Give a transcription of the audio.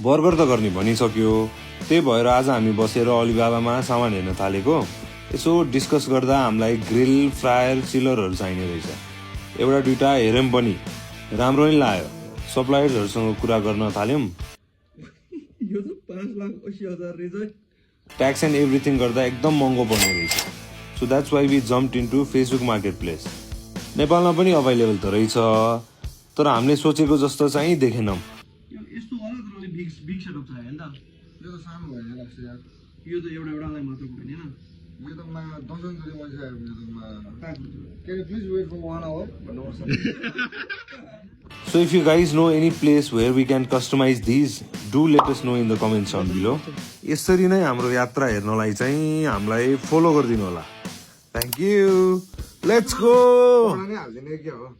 Burger त गर्ने भनिसक्यो, त्यही भएर आज हामी बसेर अलिबाबामा सामान हेर्न थालेको। यसो डिस्कस गर्दा हामीलाई ग्रिल, फ्रायर, चिलरहरू चाहिने रहेछ। एउटा दुइटा हेऱ्यौँ पनि, राम्रो नै लाग्यो। सप्लायर्सहरूसँग कुरा गर्न थाल्यौँ। यो त 5,80,000 रहेछ। ट्याक्स एन्ड एभ्रिथिङ गर्दा एकदम महँगो पर्ने रहेछ। So that's why we jump into Facebook marketplace. नेपालमा पनि अभाइलेबल त रहेछ, तर हामीले सोचेको जस्तो चाहिँ देखेनौँ। यस्तो होला तर अलि बिग सेटअप छ हैन त। यो त सानो भएन लाग्छ यार। यो त एउटालाई मात्र होइन हैन। यो त दर्जन जति मान्छे आयो भने त Can you please wait for 1 hour? So if you guys know any place where we can customize these, do let us know in the comments down below. यसरी नै हाम्रो यात्रा हेर्नलाई चाहिँ हामीलाई फलो गरिदिनु होला। Thank you. Let's go. हाल्दिने के हो?